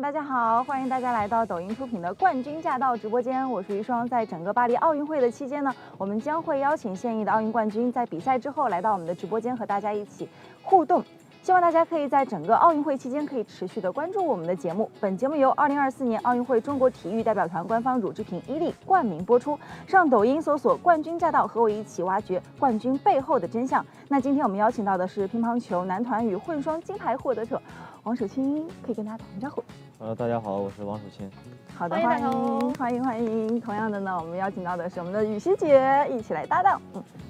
大家好，欢迎大家来到抖音出品的冠军驾到直播间，我是于双。在整个巴黎奥运会的期间呢，我们将会邀请现役的奥运冠军在比赛之后来到我们的直播间和大家一起互动。希望大家可以在整个奥运会期间可以持续的关注我们的节目。本节目由2024年奥运会中国体育代表团官方乳制品伊利冠名播出。上抖音搜索"冠军驾到"，和我一起挖掘冠军背后的真相。那今天我们邀请到的是乒乓球男团与混双金牌获得者王楚钦，可以跟大家打声招呼。大家好，我是王楚钦。好的，欢迎。同样的呢，我们邀请到的是我们的雨熙姐，一起来搭档。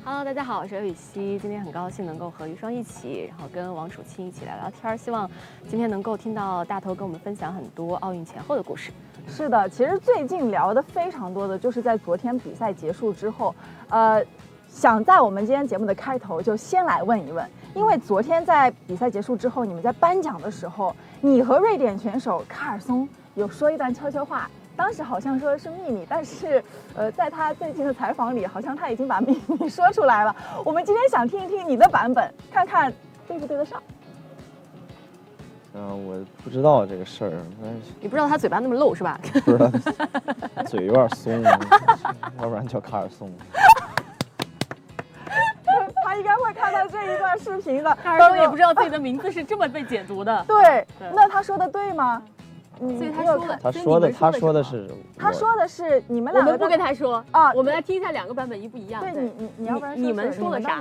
Hello， 大家好，我是雨熙。今天很高兴能够和于双一起，然后跟王楚钦一起来聊天。希望今天能够听到大头跟我们分享很多奥运前后的故事。是的，其实最近聊的非常多的就是在昨天比赛结束之后，想在我们今天节目的开头就先来问一问，因为昨天在比赛结束之后，你们在颁奖的时候，你和瑞典选手卡尔松有说一段悄悄话。当时好像说是秘密，但是，在他最近的采访里，好像他已经把秘密说出来了。我们今天想听一听你的版本，看看对不对得上。我不知道这个事儿，你不知道他嘴巴那么漏是吧？不知道，嘴有点松，要不然叫卡尔松。他应该会看到这一段视频的。卡尔松也不知道自己的名字是这么被解读的。对，那他说的对吗？所以他说的是你们两个。我们不跟他说啊，我们来听一下两个版本一不一样。对，你要不然你们说了啥？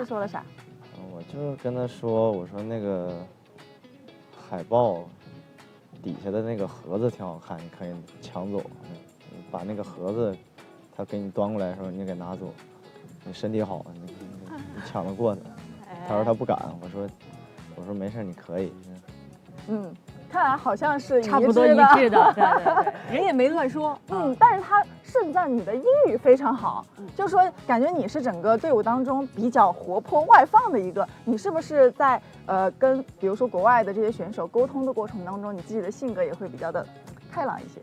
我就跟他说，我说那个海报底下的那个盒子挺好看，你可以抢走，把那个盒子他给你端过来的时候，你给拿走。你身体好，你抢得过他。他说他不敢，我说没事，你可以。看来好像是差不多一致的，对，人也没乱说。但是他盛赞你的英语非常好，就说感觉你是整个队伍当中比较活泼外放的一个。你是不是在跟比如说国外的这些选手沟通的过程当中，你自己的性格也会比较的开朗一些？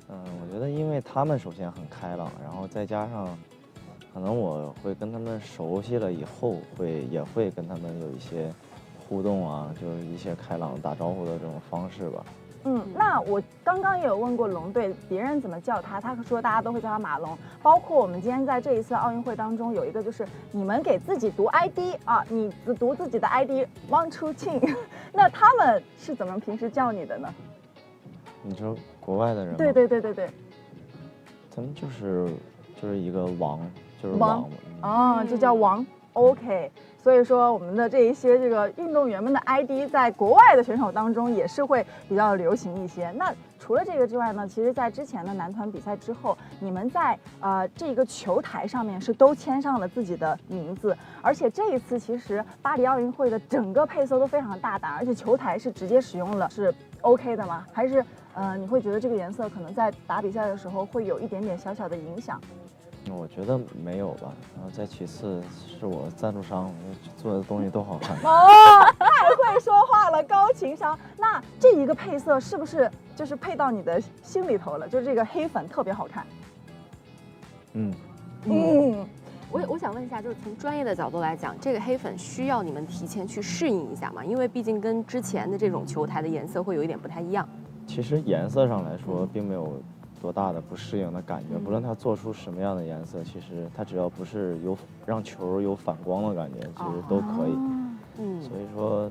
我觉得因为他们首先很开朗，然后再加上可能我会跟他们熟悉了以后，也会跟他们有一些互动啊，就是一些开朗打招呼的这种方式吧。那我刚刚也有问过龙队，别人怎么叫他，他说大家都会叫他马龙。包括我们今天在这一次奥运会当中，有一个就是你们给自己读 ID 啊，你读自己的 ID 王楚钦，那他们是怎么平时叫你的呢？你说国外的人吗？对，他们就是一个王，就是王，就叫王。OK， 所以说我们的这一些这个运动员们的 ID 在国外的选手当中也是会比较流行一些。那除了这个之外呢，其实在之前的男团比赛之后，你们在这个球台上面是都签上了自己的名字，而且这一次其实巴黎奥运会的整个配色都非常大胆，而且球台是直接使用了，是 OK 的吗？还是你会觉得这个颜色可能在打比赛的时候会有一点点小小的影响？我觉得没有吧，然后再其次是我赞助商，我做的东西都好看。太会说话了，高情商。那这一个配色是不是就是配到你的心里头了？就是这个黑粉特别好看。我想问一下，就是从专业的角度来讲，这个黑粉需要你们提前去适应一下吗？因为毕竟跟之前的这种球台的颜色会有一点不太一样。其实颜色上来说，并没有多大的不适应的感觉，不论它做出什么样的颜色，其实它只要不是让球有反光的感觉，其实都可以。所以说，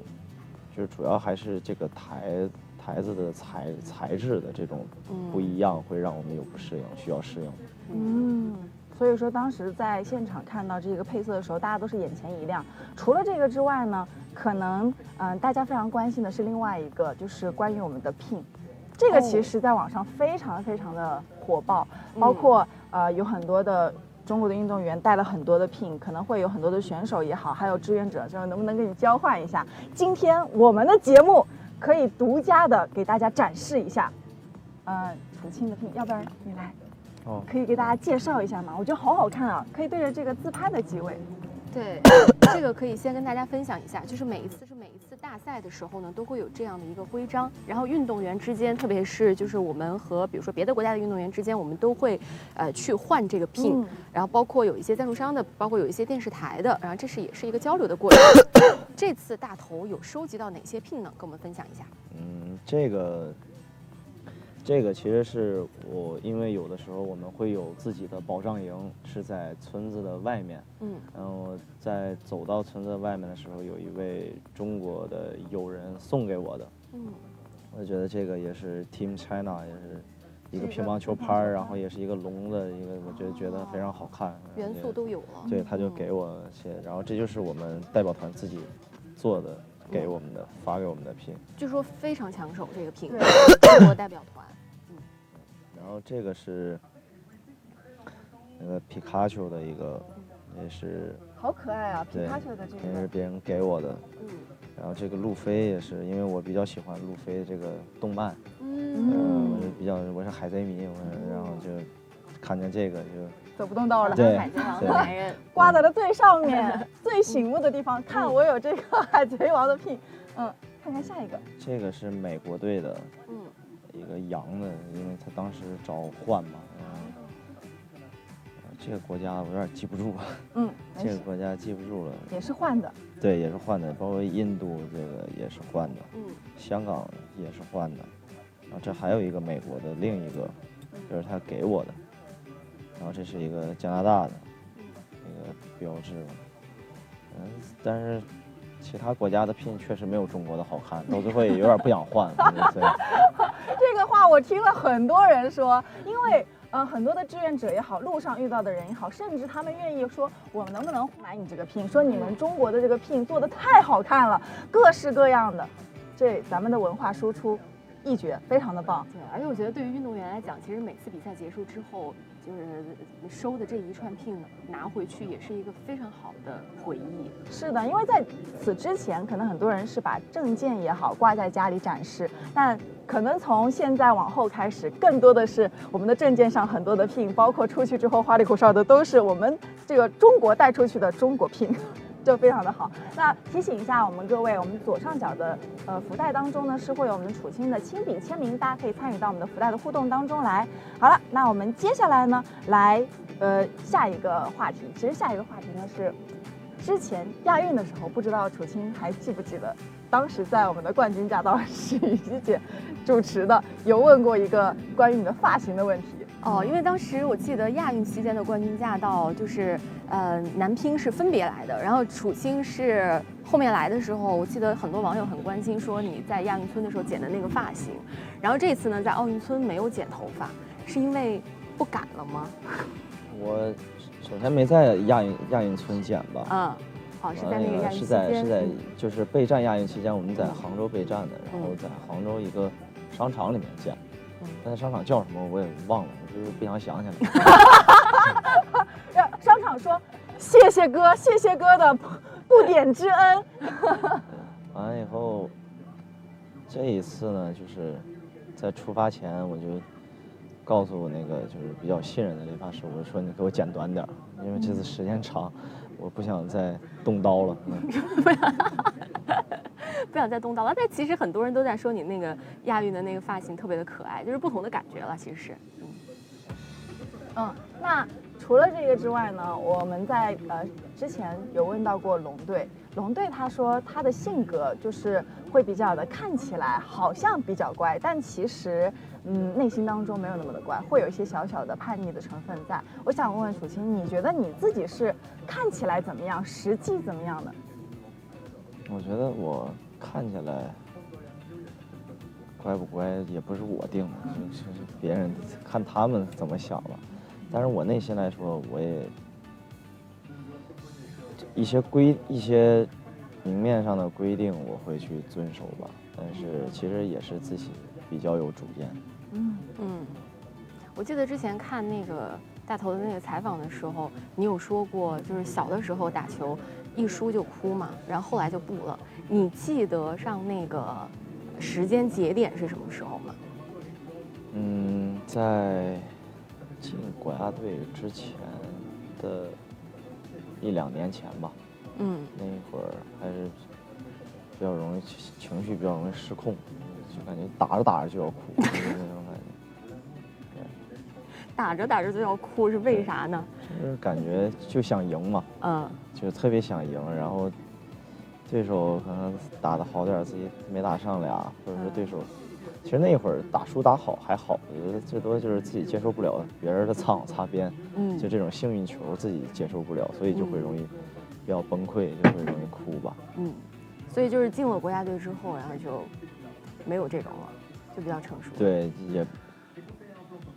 就是主要还是这个台子的材质的这种不一样，会让我们有不适应，需要适应。所以说当时在现场看到这个配色的时候，大家都是眼前一亮。除了这个之外呢，可能大家非常关心的是另外一个，就是关于我们的 pin。这个其实在网上非常的火爆，包括有很多的中国的运动员带了很多的 pin， 可能会有很多的选手也好，还有志愿者，就是能不能跟你交换一下？今天我们的节目可以独家的给大家展示一下，楚钦的 pin， 要不然你来，可以给大家介绍一下吗？我觉得好好看啊，可以对着这个自拍的机位。对，这个可以先跟大家分享一下，就是每一次大赛的时候呢，都会有这样的一个徽章，然后运动员之间，特别是就是我们和比如说别的国家的运动员之间，我们都会去换这个 pin，然后包括有一些赞助商的，包括有一些电视台的，然后这也是一个交流的过程。这次大头有收集到哪些 pin 呢？跟我们分享一下。这个这个其实是我，因为有的时候我们会有自己的保障营，是在村子的外面。然后在走到村子外面的时候，有一位中国的友人送给我的。我觉得这个也是 Team China， 也是一个乒乓球拍，然后也是一个龙的一个，我觉得非常好看，元素都有了。对，他就给我些，然后这就是我们代表团自己做的，给我们的，发给我们的pin。据说非常抢手，这个pin，中国代表团。然后这个是那个皮卡丘的一个，也是好可爱啊，皮卡丘的这个也是别人给我的。然后这个路飞也是，因为我比较喜欢路飞这个动漫，我是海贼迷，然后就看见这个就走不动道了。对，海贼王的男人挂在了最上面、最醒目的地方。看我有这个海贼王的pin。看看下一个。这个是美国队的，一个洋的，因为他当时找换嘛，这个国家我有点记不住了。这个国家记不住了。也是换的。对，也是换的，包括印度这个也是换的，香港也是换的，然后这还有一个美国的另一个，这是他给我的，然后这是一个加拿大的一个标志，但是其他国家的pin确实没有中国的好看，到最后也有点不想换。这个话我听了很多人说，因为很多的志愿者也好，路上遇到的人也好，甚至他们愿意说，我们能不能买你这个pin？说你们中国的这个pin做的太好看了，各式各样的，这咱们的文化输出一绝，非常的棒。对，而且我觉得对于运动员来讲，其实每次比赛结束之后，就是收的这一串pin拿回去，也是一个非常好的回忆。是的，因为在此之前，可能很多人是把证件也好挂在家里展示，但可能从现在往后开始，更多的是我们的证件上很多的pin，包括出去之后花里胡哨的，都是我们这个中国带出去的中国pin。就非常的好。那提醒一下我们各位，我们左上角的福袋当中呢是会有我们楚青的亲笔签名，大家可以参与到我们的福袋的互动当中来。好了，那我们接下来呢来下一个话题。其实下一个话题呢是之前亚运的时候，不知道楚青还记不记得，当时在我们的冠军驾到是雨琦姐主持的，有问过一个关于你的发型的问题。因为当时我记得亚运期间的冠军驾到就是男乒是分别来的，然后楚青是后面来的时候，我记得很多网友很关心说你在亚运村的时候剪的那个发型，然后这次呢在奥运村没有剪头发，是因为不赶了吗？我首先没在亚运村剪吧，是在那个亚运期间，是在就是备战亚运期间，我们在杭州备战的，然后在杭州一个商场里面剪。但是商场叫什么我也忘了，我就是不想想起来。商场说谢谢哥，谢谢哥的不点之恩。完了以后，这一次呢，就是在出发前我就告诉我那个就是比较信任的理发师，我说你给我剪短点，因为这次时间长，我不想再动刀了。不想再动刀了，但其实很多人都在说你那个亚运的那个发型特别的可爱，就是不同的感觉了，其实是。那除了这个之外呢，我们在之前有问到过龙队，龙队他说他的性格就是会比较的看起来好像比较乖，但其实内心当中没有那么的乖，会有一些小小的叛逆的成分在。我想问问楚青，你觉得你自己是看起来怎么样，实际怎么样的？我觉得我看起来乖不乖也不是我定的，就是别人看他们怎么想了。但是我内心来说，我也一些明面上的规定我会去遵守吧，但是其实也是自己比较有主见。我记得之前看那个大头的那个采访的时候，你有说过，就是小的时候打球一输就哭嘛，然后后来就不了。你记得上那个时间节点是什么时候吗？在进国家队之前的1-2年前吧。那一会儿还是比较容易情绪比较容易失控，就感觉打着打着就要哭，就是那种感觉。打着打着就要哭是为啥呢？就是感觉就想赢嘛，就特别想赢，然后对手可能打得好点，自己没打上俩，或者说对手其实那会儿打书打好还好，我觉得最多就是自己接受不了别人的擦网擦边，就这种幸运球自己接受不了，所以就会容易比较崩溃，就会容易哭吧。所以就是进了国家队之后，然后就没有这种了，就比较成熟。对，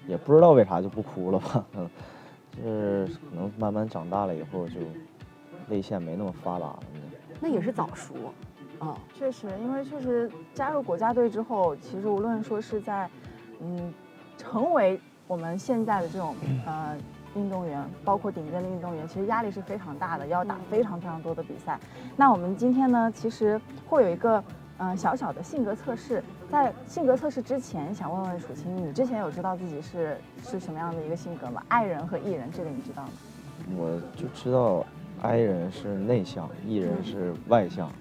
也不知道为啥就不哭了吧，就是可能慢慢长大了以后就泪腺没那么发达了。那也是早熟。确实，因为确实加入国家队之后，其实无论说是在，成为我们现在的这种运动员，包括顶尖的运动员，其实压力是非常大的，要打非常非常多的比赛。那我们今天呢，其实会有一个小小的性格测试。在性格测试之前，想问问楚清，你之前有知道自己是什么样的一个性格吗？I人和E人，这个你知道吗？我就知道 I 人是内向，E 人是外向。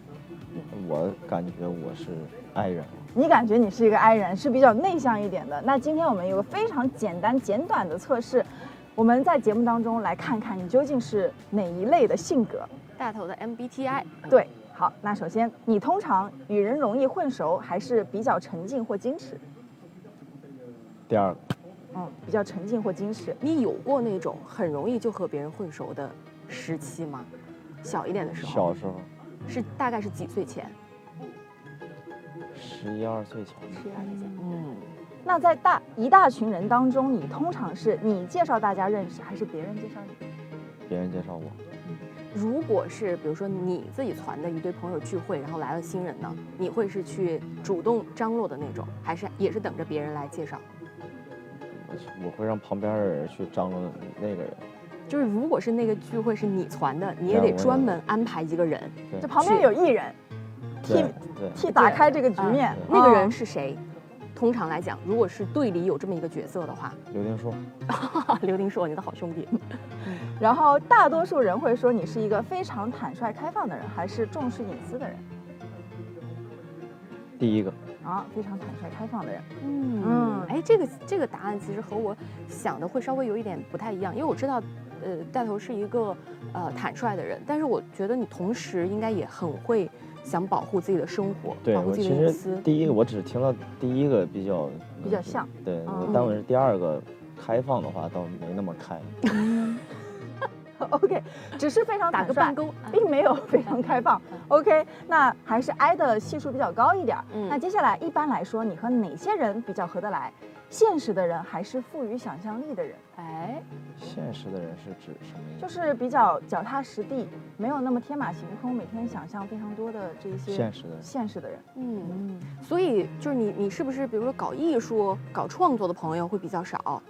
我感觉我是 I 人。你感觉你是一个 I 人，是比较内向一点的。那今天我们有个非常简单简短的测试，我们在节目当中来看看你究竟是哪一类的性格。大头的 MBTI。对，好，那首先你通常与人容易混熟，还是比较沉静或矜持？第二个。比较沉静或矜持。你有过那种很容易就和别人混熟的时期吗？小一点的时候。小时候。是大概是几岁前？11、12岁前。11、12岁前。那在一大群人当中，你通常是你介绍大家认识，还是别人介绍你？别人介绍我。如果是比如说你自己传的一堆朋友聚会，然后来了新人呢，你会是去主动张罗的那种，还是也是等着别人来介绍？我会让旁边的人去张罗那个人。就是如果是那个聚会是你传的，你也得专门安排一个人，就旁边有一人替打开这个局面。那个人是谁？通常来讲，如果是队里有这么一个角色的话，刘丁硕。刘丁硕，你的好兄弟。然后大多数人会说你是一个非常坦率开放的人，还是重视隐私的人？第一个。非常坦率开放的人。哎，这个答案其实和我想的会稍微有一点不太一样，因为我知道，大头是一个坦率的人，但是我觉得你同时应该也很会想保护自己的生活，保护自己的隐私。第一个我只听到第一个比较像，对，但我是第二个开放的话倒没那么开。OK， 只是非常打个半勾，并没有非常开放。OK， 那还是 I 的系数比较高一点。那接下来一般来说，你和哪些人比较合得来？现实的人还是富于想象力的人？现实的人是指什么意思？就是比较脚踏实地，没有那么天马行空，每天想象非常多的这些现实的人。所以就是你是不是比如说搞艺术、搞创作的朋友会比较少？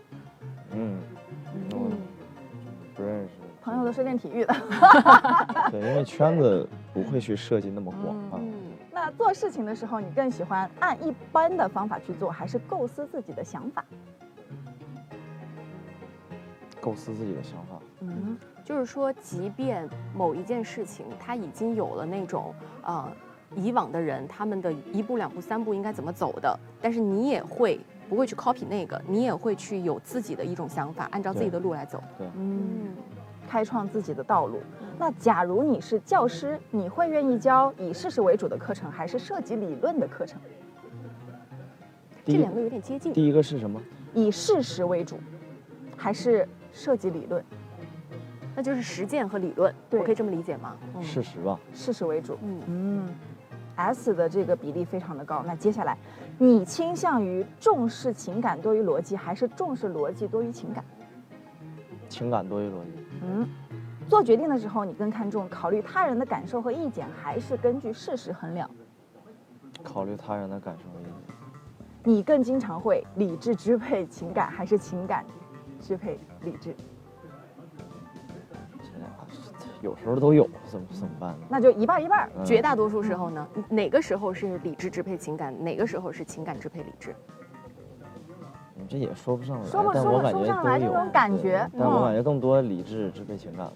不认识。朋友都是练体育的。对，因为圈子不会去设计那么广泛。那做事情的时候，你更喜欢按一般的方法去做，还是构思自己的想法？构思自己的想法。就是说，即便某一件事情它已经有了那种以往的人他们的1步2步3步应该怎么走的，但是你也不会去 copy 那个，你也会去有自己的一种想法，按照自己的路来走。对，开创自己的道路。那假如你是教师，你会愿意教以事实为主的课程，还是涉及理论的课程？这两个有点接近。第一个是什么？以事实为主，还是涉及理论？那就是实践和理论，我可以这么理解吗？事实吧。事实为主。S 的这个比例非常的高。那接下来，你倾向于重视情感多于逻辑，还是重视逻辑多于情感？情感多于逻辑。做决定的时候，你更看重考虑他人的感受和意见，还是根据事实衡量？考虑他人的感受和意见。你更经常会理智支配情感，还是情感支配理智？有时候都有，怎么办呢？那就一半一半。绝大多数时候呢，哪个时候是理智支配情感，哪个时候是情感支配理智？这也说不上来，但我感觉都有这种感觉。但我感觉更多理智支配情感了。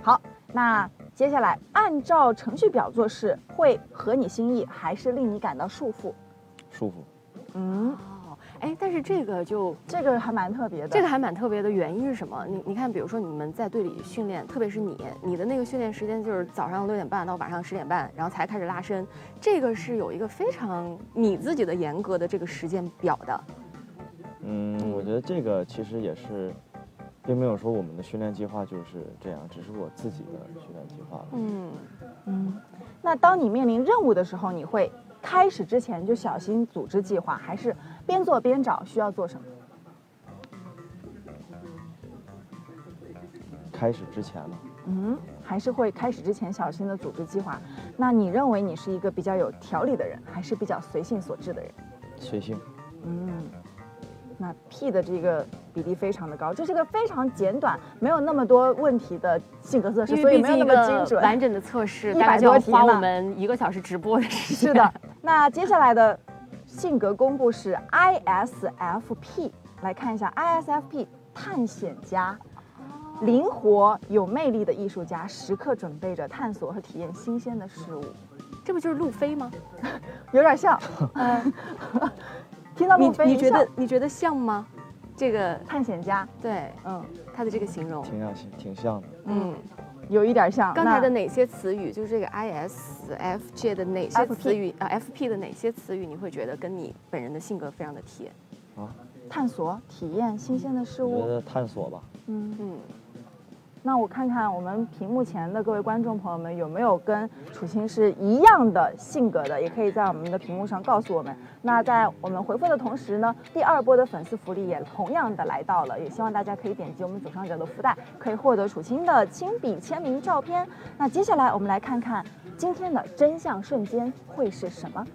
好，那接下来按照程序表做事，会合你心意，还是令你感到束缚？束缚。但是是这个还蛮特别的。这个还蛮特别的原因是什么？你看，比如说你们在队里训练，特别是你的那个训练时间就是早上6点半到晚上10点半，然后才开始拉伸，这个是有一个非常你自己的严格的这个时间表的。我觉得这个其实也是，并没有说我们的训练计划就是这样，只是我自己的训练计划。那当你面临任务的时候，你会开始之前就小心组织计划，还是边做边找需要做什么？开始之前呢？还是会开始之前小心的组织计划。那你认为你是一个比较有条理的人，还是比较随性所致的人？随性。那 P 的这个比例非常的高，这是个非常简短、没有那么多问题的性格测试，所以没有那么精准。完整的测试100多题花我们1个小时直播的时间。是的。那接下来的性格公布是 ISFP， 来看一下 ISFP 探险家。灵活有魅力的艺术家，时刻准备着探索和体验新鲜的事物。这不就是路飞吗？有点像。听到路飞，你觉得像吗？这个探险家，对，他的这个形容挺像的。有一点像。刚才的哪些词语，就是这个 ISFJ 的哪些词语FP 的哪些词语，你会觉得跟你本人的性格非常的贴？探索、体验新鲜的事物。我觉得探索吧。那我看看我们屏幕前的各位观众朋友们有没有跟楚钦是一样的性格的，也可以在我们的屏幕上告诉我们。那在我们回复的同时呢，第2波的粉丝福利也同样的来到了，也希望大家可以点击我们左上角的附带，可以获得楚钦的亲笔签名照片。那接下来我们来看看今天的真相瞬间会是什么。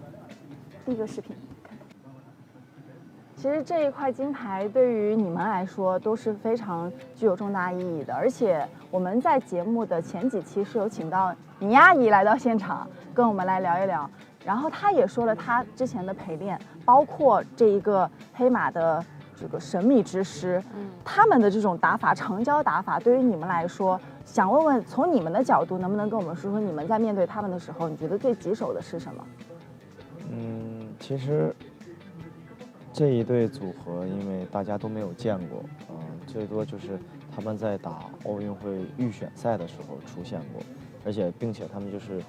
第一个视频。其实这一块金牌对于你们来说都是非常具有重大意义的，而且我们在节目的前几期是有请到倪阿姨来到现场跟我们来聊一聊，然后她也说了她之前的陪练，包括这一个黑马的这个神秘之师，他们的这种打法，长焦打法，对于你们来说，想问问从你们的角度，能不能跟我们说说你们在面对他们的时候，你觉得最棘手的是什么？其实。这一对组合，因为大家都没有见过，最多就是他们在打奥运会预选赛的时候出现过，而且并且他们就是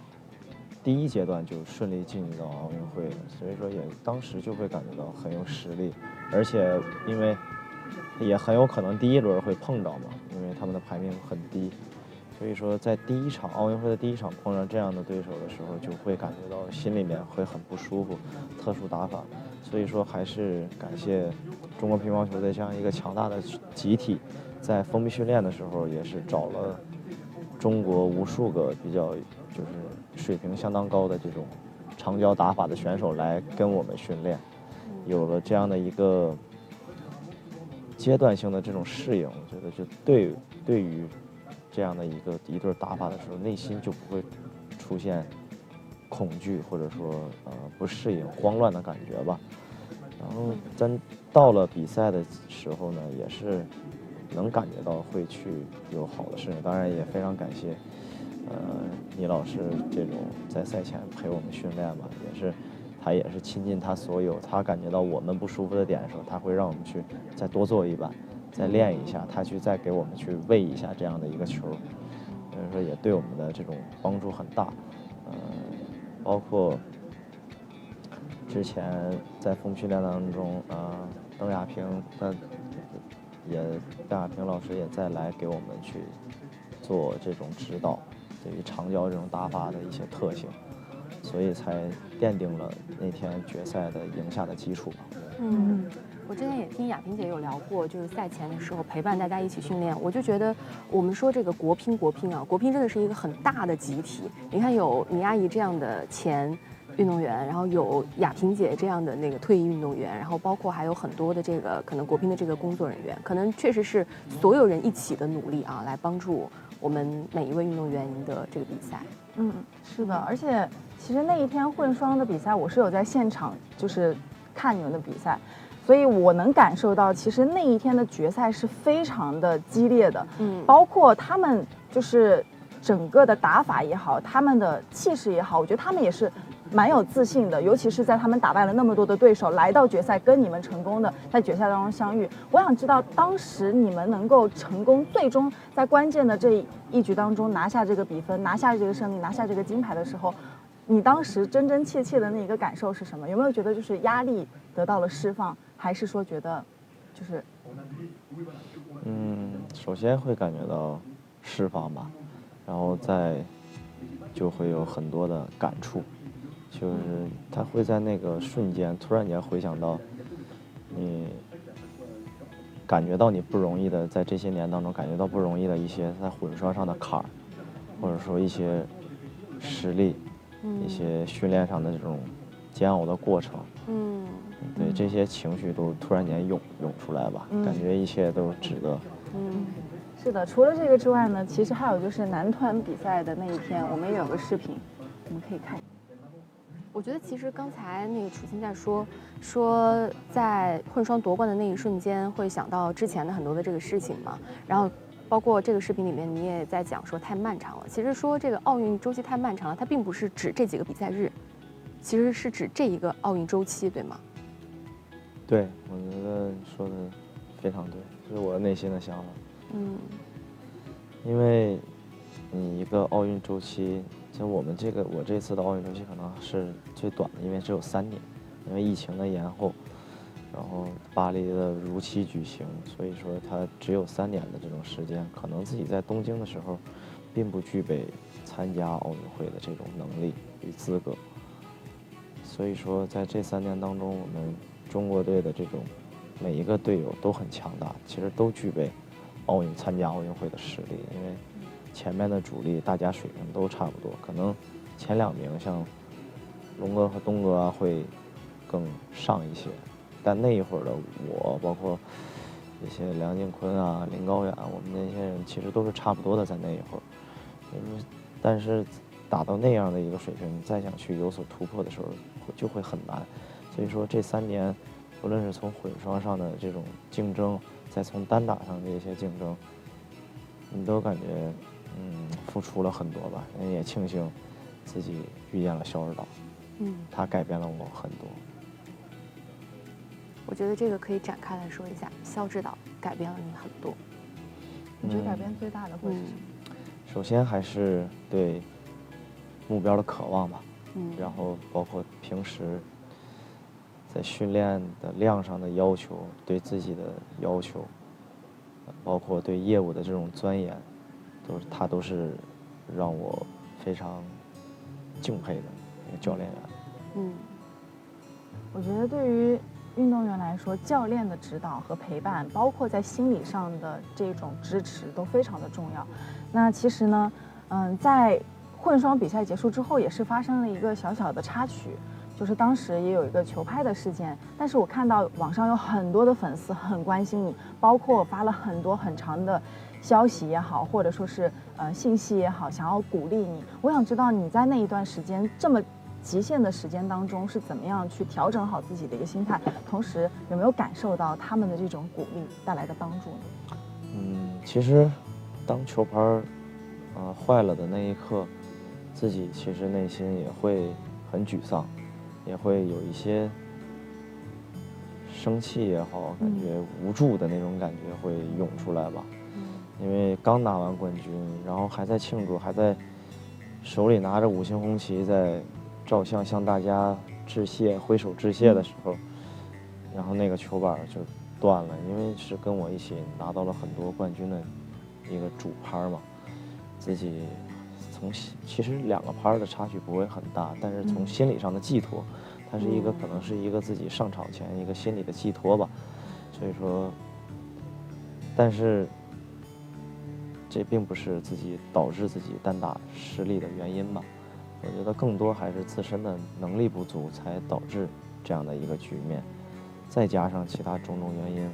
第1阶段就顺利进入到奥运会了，所以说也当时就会感觉到很有实力，而且因为也很有可能第1轮会碰着嘛，因为他们的排名很低，所以说在奥运会的第一场碰上这样的对手的时候，就会感觉到心里面会很不舒服，特殊打法。所以说，还是感谢中国乒乓球队这样一个强大的集体，在封闭训练的时候，也是找了中国无数个比较就是水平相当高的这种长焦打法的选手来跟我们训练，有了这样的一个阶段性的这种适应，我觉得就对于这样的一对打法的时候，内心就不会出现恐惧或者说不适应、慌乱的感觉吧。然后真到了比赛的时候呢，也是能感觉到会去有好的适应。当然也非常感谢倪老师这种在赛前陪我们训练吧，他也是倾尽他所有，他感觉到我们不舒服的点的时候，他会让我们去再多做一板，再练一下，他去再给我们去喂一下这样的一个球，所以说也对我们的这种帮助很大。包括之前在封训练当中，邓亚萍老师也再来给我们去做这种指导，对于长焦这种打法的一些特性，所以才奠定了那天决赛的赢下的基础吧。我之前也听亚萍姐有聊过，就是赛前的时候陪伴大家一起训练，我就觉得我们说这个国乒啊，国乒真的是一个很大的集体。你看有倪阿姨这样的前运动员，然后有亚萍姐这样的那个退役运动员，然后包括还有很多的这个可能国乒的这个工作人员，可能确实是所有人一起的努力啊，来帮助我们每一位运动员赢得这个比赛。是的，而且其实那一天混双的比赛，我是有在现场就是看你们的比赛。所以我能感受到，其实那一天的决赛是非常的激烈的，包括他们就是整个的打法也好，他们的气势也好，我觉得他们也是蛮有自信的，尤其是在他们打败了那么多的对手，来到决赛跟你们成功的在决赛当中相遇。我想知道，当时你们能够成功，最终在关键的这一局当中拿下这个比分，拿下这个胜利，拿下这个金牌的时候，你当时真真切切的那一个感受是什么？有没有觉得就是压力得到了释放，还是说觉得就是首先会感觉到释放吧，然后再就会有很多的感触，就是他会在那个瞬间突然间回想到你感觉到你不容易的，在这些年当中感觉到不容易的一些在混双上的坎儿，或者说一些实力，一些训练上的这种煎熬的过程，对，这些情绪都突然间涌出来吧，感觉一切都值得。是的，除了这个之外呢，其实还有就是男团比赛的那一天，我们也有个视频，我们可以看。我觉得其实刚才那个楚钦在说在混双夺冠的那一瞬间，会想到之前的很多的这个事情嘛，然后包括这个视频里面你也在讲说太漫长了。其实说这个奥运周期太漫长了，它并不是指这几个比赛日，其实是指这一个奥运周期，对吗？对，我觉得说的非常对，这是我内心的想法。因为你一个奥运周期，像我这次的奥运周期可能是最短的，因为只有3年，因为疫情的延后，然后巴黎的如期举行，所以说它只有3年的这种时间，可能自己在东京的时候，并不具备参加奥运会的这种能力与资格，所以说在这3年当中，我们中国队的这种每一个队友都很强大，其实都具备参加奥运会的实力，因为前面的主力大家水平都差不多，可能前2名像龙哥和东哥啊会更上一些，但那一会儿的我，包括一些梁靖昆啊、林高远，我们那些人其实都是差不多的，在那一会儿，但是达到那样的一个水平，再想去有所突破的时候，就会很难。所以说这3年，不论是从混双上的这种竞争，再从单打上的一些竞争，你都感觉付出了很多吧。也庆幸自己遇见了肖指导，他改变了我很多。我觉得这个可以展开来说一下，肖指导改变了你很多。你觉得改变最大的会是什么？首先还是对目标的渴望吧，然后包括平时在训练的量上的要求，对自己的要求，包括对业务的这种钻研，他都是让我非常敬佩的一个教练员。我觉得对于运动员来说，教练的指导和陪伴，包括在心理上的这种支持，都非常的重要。那其实呢，在混双比赛结束之后，也是发生了一个小小的插曲，就是当时也有一个球拍的事件。但是我看到网上有很多的粉丝很关心你，包括发了很多很长的消息也好，或者说是信息也好，想要鼓励你。我想知道你在那一段时间这么极限的时间当中是怎么样去调整好自己的一个心态，同时有没有感受到他们的这种鼓励带来的帮助呢？其实当球拍坏了的那一刻，自己其实内心也会很沮丧，也会有一些生气也好，感觉无助的那种感觉会涌出来吧。因为刚拿完冠军，然后还在庆祝，还在手里拿着5星红旗在照相向大家致谢，挥手致谢的时候，然后那个球板就断了，因为是跟我一起拿到了很多冠军的一个主拍嘛，自己其实2个拍的差距不会很大，但是从心理上的寄托，它是可能是一个自己上场前一个心理的寄托吧，所以说，但是这并不是导致自己单打失利的原因吧。我觉得更多还是自身的能力不足，才导致这样的一个局面，再加上其他种种原因，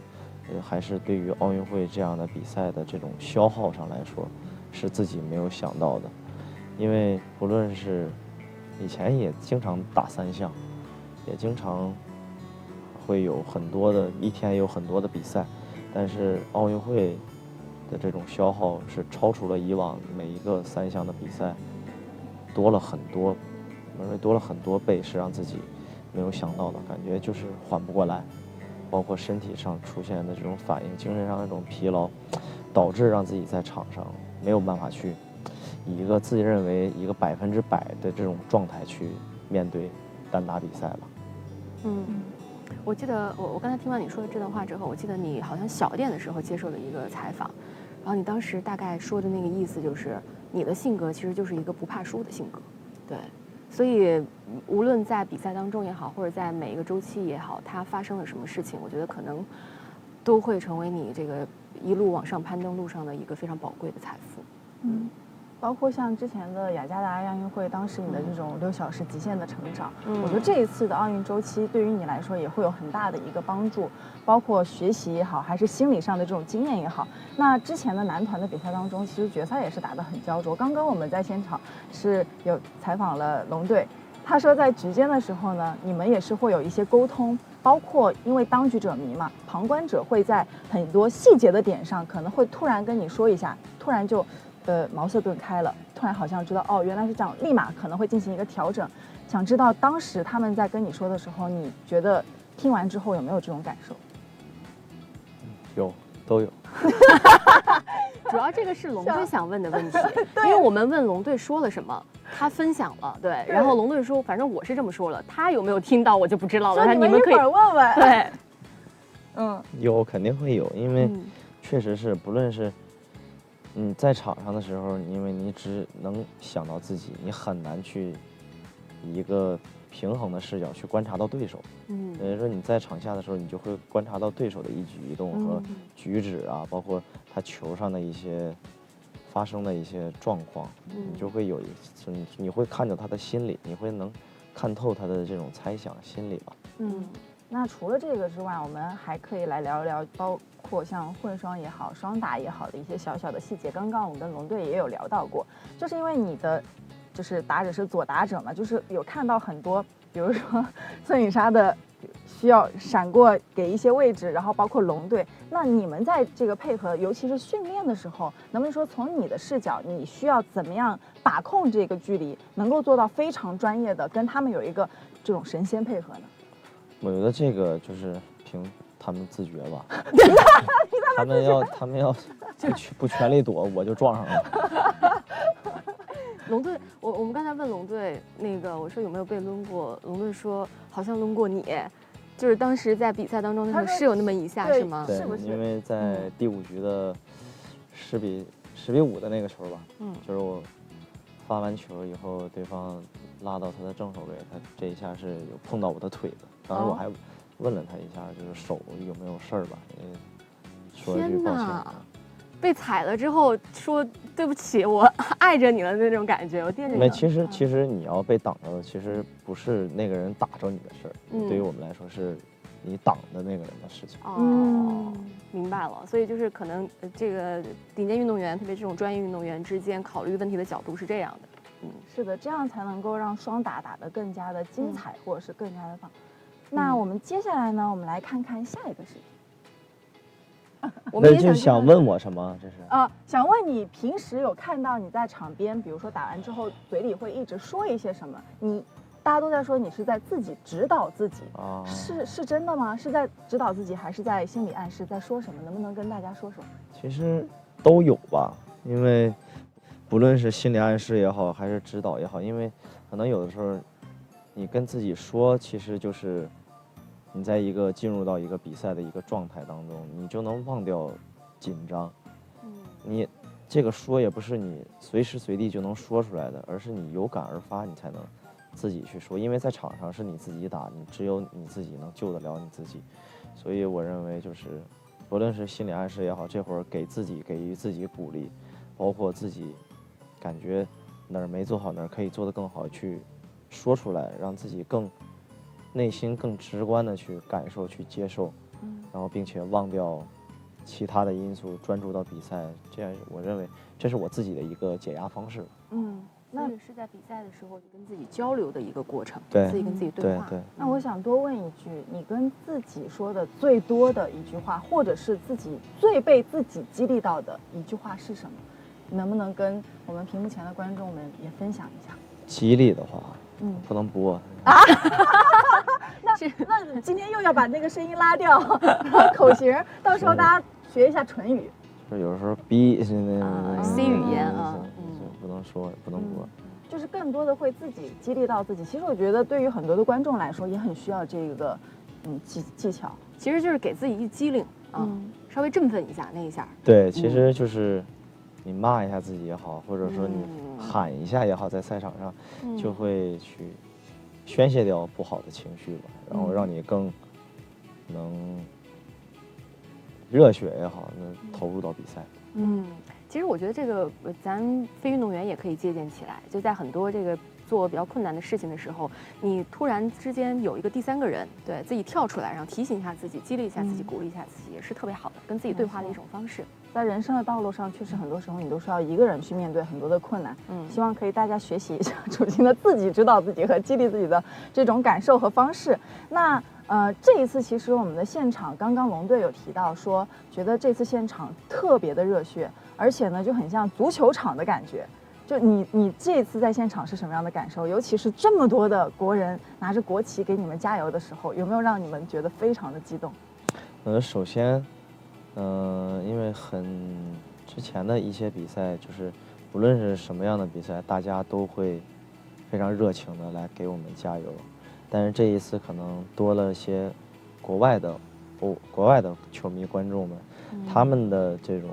还是对于奥运会这样的比赛的这种消耗上来说，是自己没有想到的。因为不论是以前也经常打3项，也经常会有一天有很多的比赛，但是奥运会的这种消耗是超出了以往每一个3项的比赛多了很多，我认为多了很多倍是让自己没有想到的，感觉就是缓不过来，包括身体上出现的这种反应，精神上那种疲劳，导致让自己在场上没有办法去以一个自己认为一个100%的这种状态去面对单打比赛吧。我记得我刚才听完你说的这段话之后，我记得你好像小一点的时候接受了一个采访，然后你当时大概说的那个意思就是，你的性格其实就是一个不怕输的性格，对，所以无论在比赛当中也好，或者在每一个周期也好，它发生了什么事情，我觉得可能都会成为你这个一路往上攀登路上的一个非常宝贵的财富。包括像之前的雅加达亚运会，当时你的这种6小时极限的成长，我觉得这一次的奥运周期对于你来说也会有很大的一个帮助，包括学习也好，还是心理上的这种经验也好。那之前的男团的比赛当中，其实决赛也是打得很焦灼。刚刚我们在现场是有采访了龙队，他说在局间的时候呢，你们也是会有一些沟通，包括因为当局者迷嘛，旁观者会在很多细节的点上可能会突然跟你说一下，突然就茅塞顿开了，突然好像知道哦原来是这样，立马可能会进行一个调整。想知道当时他们在跟你说的时候，你觉得听完之后有没有这种感受？有，都有。主要这个是龙队想问的问题，因为我们问龙队说了什么，他分享了，对，然后龙队说，反正我是这么说了，他有没有听到我就不知道了。你们可以问问。对，有肯定会有，因为确实是，不论是你在场上的时候，因为你只能想到自己，你很难去以一个平衡的视角去观察到对手。所以说你在场下的时候，你就会观察到对手的一举一动和举止啊，包括他球上的一些发生的一些状况，你就会有你会看到他的心理，你会能看透他的这种猜想心理吧。那除了这个之外，我们还可以来聊一聊包括像混双也好，双打也好的一些小小的细节。刚刚我们跟龙队也有聊到过，就是因为你的就是打者是左打者嘛，就是有看到很多，比如说孙颖莎的需要闪过给一些位置，然后包括龙队。那你们在这个配合，尤其是训练的时候，能不能说从你的视角，你需要怎么样把控这个距离，能够做到非常专业的跟他们有一个这种神仙配合呢？我觉得这个就是凭他们自觉吧。他们要不全力躲，我就撞上了。龙队，我们刚才问龙队那个，我说有没有被抡过？龙队说好像抡过你，就是当时在比赛当中的时候是有那么一下，是吗？对，因为在第5局的10比5的那个球吧，就是我发完球以后，对方拉到他的正手位，他这一下是有碰到我的腿的。当时我还问了他一下，就是手有没有事儿吧？说了句抱歉。被踩了之后说对不起，我爱着你了那种感觉，我惦着你了。其实你要被挡着的，其实不是那个人打着你的事儿，对于我们来说是你挡的那个人的事情。明白了。所以就是可能这个顶尖运动员，特别这种专业运动员之间考虑问题的角度是这样的。是的，这样才能够让双打打得更加的精彩，或者是更加的棒。那我们接下来呢，我们来看看下一个视频。我们也就想问我什么？这是想问你平时有看到你在场边，比如说打完之后嘴里会一直说一些什么？大家都在说你是在自己指导自己，是真的吗？是在指导自己，还是在心理暗示，在说什么？能不能跟大家说说？其实都有吧，因为不论是心理暗示也好，还是指导也好，因为可能有的时候你跟自己说，其实就是你在进入到一个比赛的一个状态当中，你就能忘掉紧张。你这个说也不是你随时随地就能说出来的，而是你有感而发，你才能自己去说。因为在场上是你自己打，你只有你自己能救得了你自己。所以我认为就是不论是心理暗示也好，这会儿给予自己鼓励，包括自己感觉哪儿没做好，哪儿可以做得更好，去说出来，让自己更内心更直观的去感受、去接受，然后并且忘掉其他的因素，专注到比赛。这样，我认为这是我自己的一个解压方式。那也是在比赛的时候跟自己交流的一个过程，对，自己跟自己对话。对。那我想多问一句，你跟自己说的最多的一句话，或者是自己最被自己激励到的一句话是什么？你能不能跟我们屏幕前的观众们也分享一下？激励的话，不能播。那今天又要把那个声音拉掉，口型，到时候大家学一下唇语。就有时候 B 是那 C 语言啊，不能说，不能播。就是更多的会自己激励到自己。其实我觉得对于很多的观众来说，也很需要这个技巧。其实就是给自己一激灵啊，稍微振奋一下那一下。对，其实就是你骂一下自己也好，或者说你喊一下也好，在赛场上就会去宣泄掉不好的情绪吧，然后让你更能热血也好，那投入到比赛。其实我觉得这个咱非运动员也可以借鉴起来，就在很多这个做比较困难的事情的时候，你突然之间有一个第三个人对自己跳出来，然后提醒一下自己，激励一下自己，鼓励一下自己，也是特别好的跟自己对话的一种方式。在人生的道路上，确实很多时候你都是要一个人去面对很多的困难。希望可以大家学习一下楚钦的自己指导自己和激励自己的这种感受和方式。那这一次其实我们的现场，刚刚龙队有提到说，觉得这次现场特别的热血，而且呢就很像足球场的感觉。就你这一次在现场是什么样的感受？尤其是这么多的国人拿着国旗给你们加油的时候，有没有让你们觉得非常的激动？首先，因为之前的一些比赛，就是不论是什么样的比赛，大家都会非常热情的来给我们加油。但是这一次可能多了些国外的球迷观众们，他们的这种，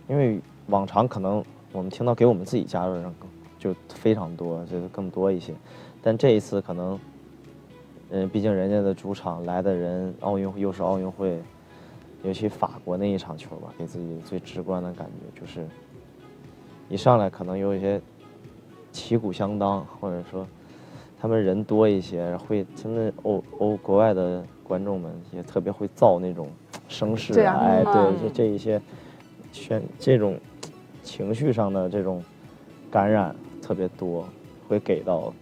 因为往常可能我们听到给我们自己加油的人就非常多，就是更多一些，但这一次可能，毕竟人家的主场来的人，又是奥运会，尤其法国那一场球吧，给自己最直观的感觉就是，一上来可能有一些旗鼓相当，或者说他们人多一些，他们国外的观众们也特别会造那种声势，哎，对，这一些这种情绪上的这种感染特别多，会给到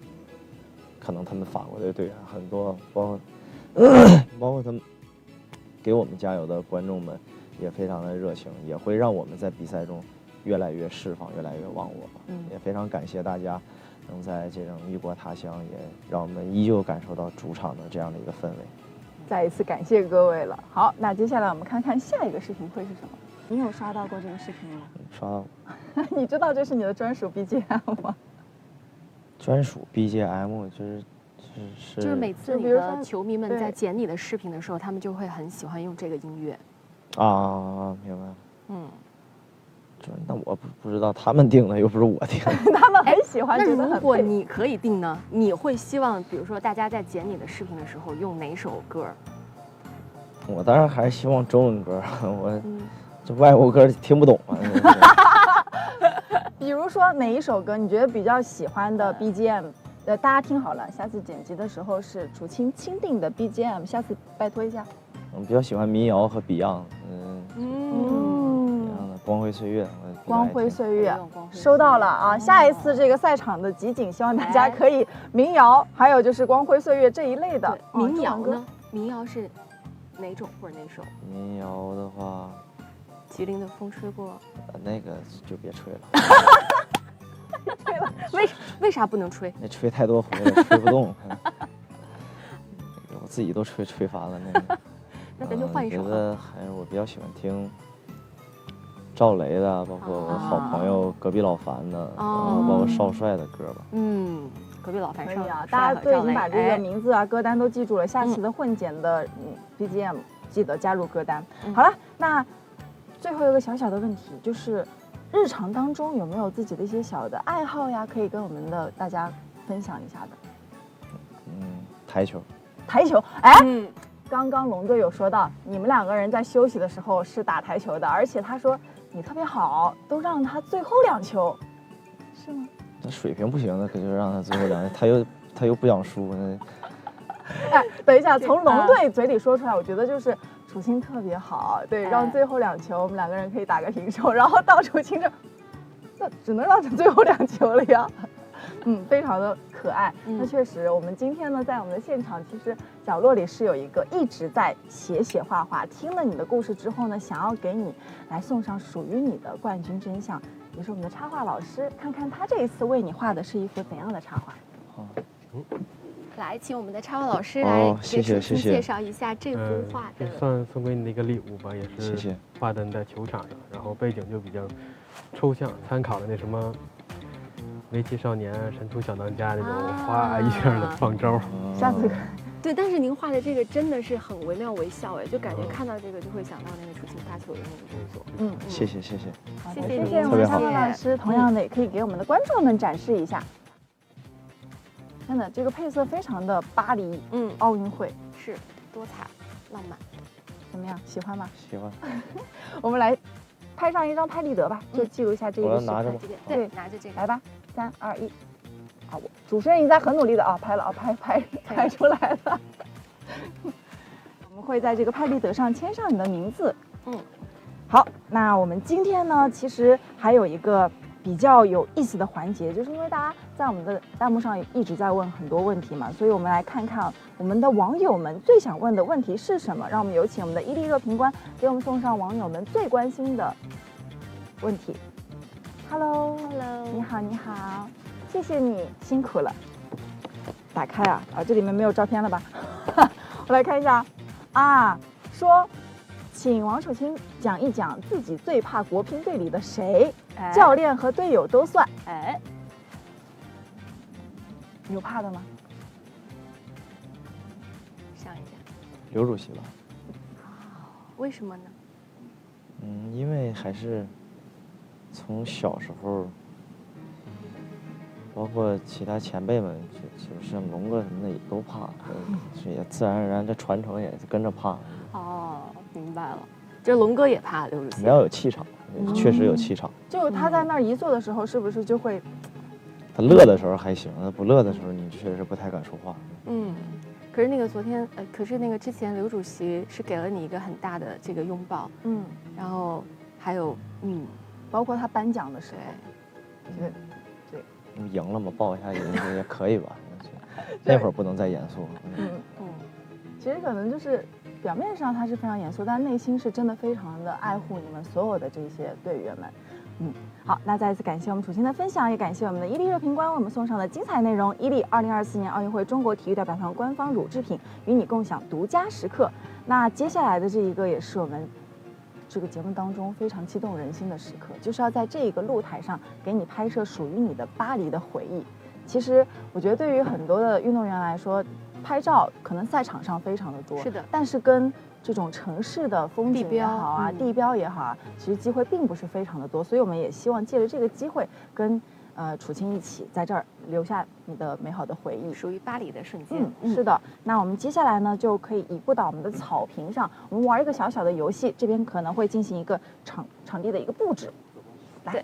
可能他们法国的队员很多，包括他们给我们加油的观众们也非常的热情，也会让我们在比赛中越来越释放，越来越忘我。也非常感谢大家能在这种异国他乡，也让我们依旧感受到主场的这样的一个氛围。再一次感谢各位了。好，那接下来我们看看下一个视频会是什么？你有刷到过这个视频吗？刷到。你知道这是你的专属 BGM 吗？专属 BGM 就是每次你的球迷们在剪你的视频的时候，他们就会很喜欢用这个音乐。啊，明白。那我不知道，他们定的又不是我定的。他们很喜欢。那如果你可以定呢？你会希望，比如说大家在剪你的视频的时候用哪首歌？我当然还是希望中文歌，这外国歌听不懂啊。比如说哪一首歌你觉得比较喜欢的 BGM？大家听好了，下次剪辑的时候是楚钦钦定的 BGM， 下次拜托一下。我比较喜欢民谣和 Beyond，光辉岁月，光辉岁月，收到了啊！下一次这个赛场的集锦，希望大家可以民谣，还有就是光辉岁月这一类的民谣呢？民谣是哪种或者哪首？民谣的话，吉林的风吹过，那个就别吹了。吹了，为啥不能吹？那吹太多回了，吹不动。我自己都吹烦了那个。那咱就换一首。我觉得还是我比较喜欢听赵雷的，包括我好朋友隔壁老樊的，包括少帅的歌吧。隔壁老樊上啊，大家都已经把这个名字啊、歌单都记住了。下期的混剪的BGM 记得加入歌单。好了，那最后一个小小的问题就是，日常当中有没有自己的一些小的爱好呀，可以跟我们的大家分享一下的？台球。台球，刚刚龙队有说到，你们两个人在休息的时候是打台球的，而且他说你特别好，都让他最后2球，是吗？那水平不行，那可就让他最后2球，他又不想输。等一下，从龙队嘴里说出来，我觉得就是楚钦特别好，对，让最后2球我们两个人可以打个平手，然后到楚钦这，那只能让他最后2球了呀。非常的可爱。那确实，我们今天呢，在我们的现场，其实角落里是有一个一直在写画画。听了你的故事之后呢，想要给你来送上属于你的冠军真相，也是我们的插画老师，看看他这一次为你画的是一幅怎样的插画。好。来，请我们的插画老师来谢谢谢谢介绍一下这幅画的。算送给你的一个礼物吧，也是谢谢。画的在球场上，然后背景就比较抽象，参考了那什么围棋少年、神图小当家那种花一样的方舟。下次对，但是您画的这个真的是很惟妙惟肖哎，就感觉看到这个就会想到那个楚琴发球的那个动作。谢谢。谢谢谢谢我们的夏老师，同样的也可以给我们的观众们展示一下。真的，这个配色非常的巴黎，奥运会是多彩浪漫，怎么样？喜欢吗？喜欢。我们来拍上一张拍立得吧，就记录一下这个。我要拿着吗？对，拿着这个。来吧，3、2、1。好，主持人已经在很努力的拍了拍出来了。我们会在这个拍立得上签上你的名字。好，那我们今天呢，其实还有一个比较有意思的环节，就是因为大家在我们的弹幕上一直在问很多问题嘛，所以我们来看看我们的网友们最想问的问题是什么。让我们有请我们的伊利热评官给我们送上网友们最关心的问题。Hello， 你好，谢谢你辛苦了。打开啊，这里面没有照片了吧？我来看一下啊，说，请王楚钦讲一讲自己最怕国乒队里的谁。教练和队友都算，有怕的吗？想一下，刘主席吧。为什么呢？因为还是从小时候，包括其他前辈们，就像龙哥什么的也都怕，所以也自然而然这传承也跟着怕。明白了，这龙哥也怕刘主席。你要有气场。确实有气场，就他在那儿一坐的时候，是不是就会？他乐的时候还行，他不乐的时候，你确实不太敢说话。可是那个昨天，可是那个之前刘主席是给了你一个很大的这个拥抱，然后还有包括他颁奖的时候，对，你赢了嘛，抱一下也可以吧？那会儿不能再严肃。其实可能就是。表面上他是非常严肃，但内心是真的非常的爱护你们所有的这些队员们。好，那再一次感谢我们楚钦的分享，也感谢我们的伊利热评官为我们送上的精彩内容。伊利2024年奥运会中国体育代表团官方乳制品与你共享独家时刻。那接下来的这一个也是我们这个节目当中非常激动人心的时刻，就是要在这一个露台上给你拍摄属于你的巴黎的回忆。其实我觉得对于很多的运动员来说，拍照可能赛场上非常的多，是的，但是跟这种城市的风景也好啊，地标也好啊，其实机会并不是非常的多，所以我们也希望借着这个机会跟楚钦一起在这儿留下你的美好的回忆，属于巴黎的瞬间。是的，那我们接下来呢就可以移步到我们的草坪上，我们玩一个小小的游戏，这边可能会进行一个场地的一个布置。来，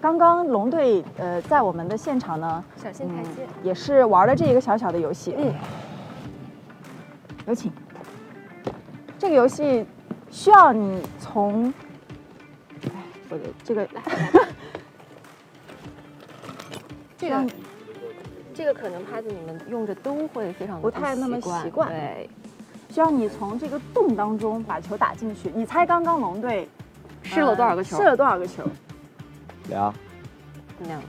刚刚龙队在我们的现场呢，小心台阶，也是玩了这一个小小的游戏。有请。这个游戏需要你从，我的这个来，这个可能拍子你们用着都会非常不太那么习惯，对，需要你从这个洞当中把球打进去。你猜刚刚龙队失了多少个球？失了多少个球？2。那样，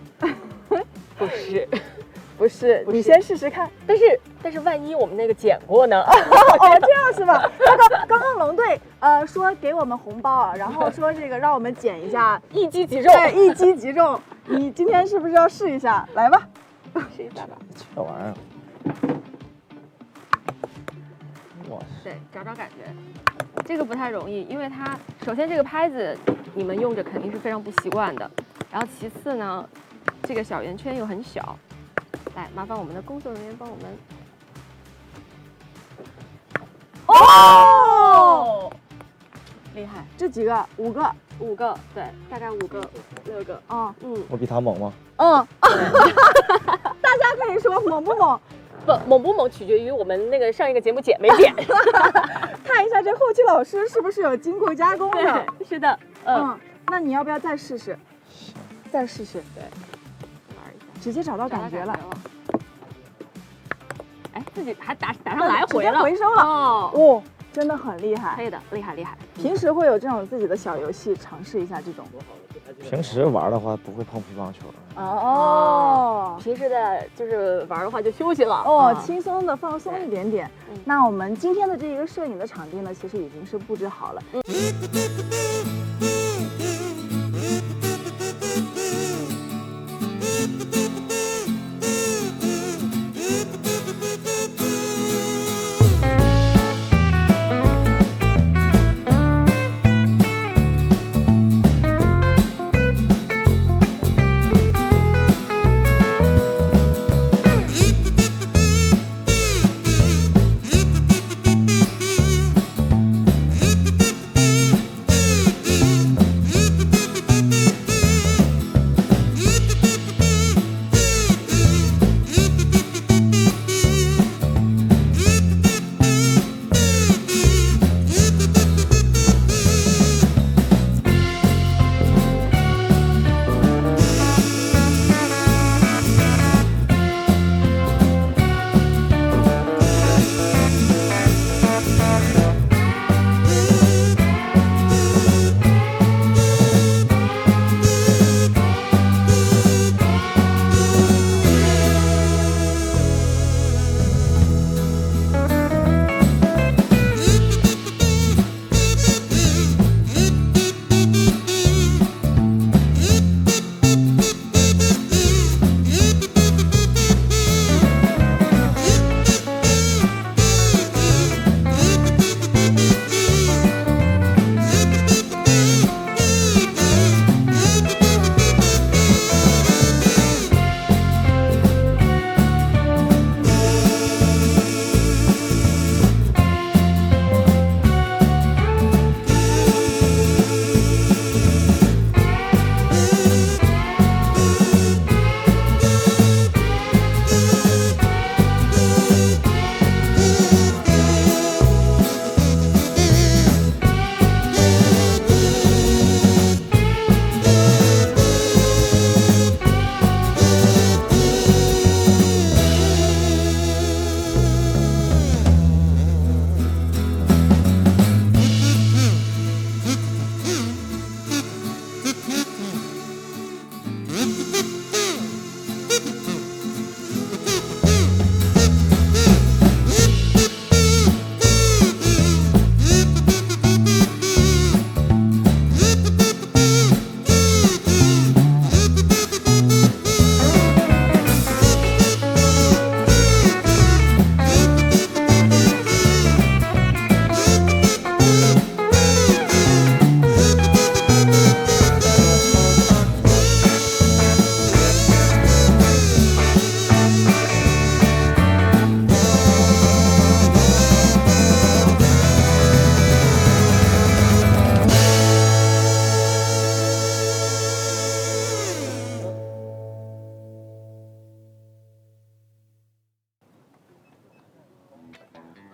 不是，你先试试看。但是万一我们那个剪过呢？这样是吧？刚刚龙队说给我们红包啊，然后说这个让我们剪一下，一击即中。对，一击即中。你今天是不是要试一下？来吧，试一下吧。这玩意儿，哇塞！对，找感觉。这个不太容易，因为它首先这个拍子你们用着肯定是非常不习惯的，然后其次呢，这个小圆圈又很小。来，麻烦我们的工作人员帮我们。哦，厉害！这几个？5个，对，大概5个、6个。我比他猛吗？大家可以说猛不猛？猛不猛取决于我们那个上一个节目剪没剪。看一下这后期老师是不是有经过加工的？是的。那你要不要再试试？再试试。对。直接找到感觉了。哎，自己还打上来回了，回收了。真的很厉害。可以的，厉害厉害。平时会有这种自己的小游戏，尝试一下这种。平时玩的话不会碰乒乓球。哦，平时的就是玩的话就休息了。哦，轻松的放松一点点。那我们今天的这一个摄影的场地呢，其实已经是布置好了。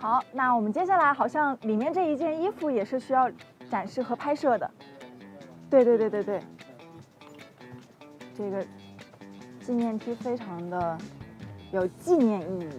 好，那我们接下来好像里面这一件衣服也是需要展示和拍摄的。对对对对对，这个纪念 T 非常的有纪念意义。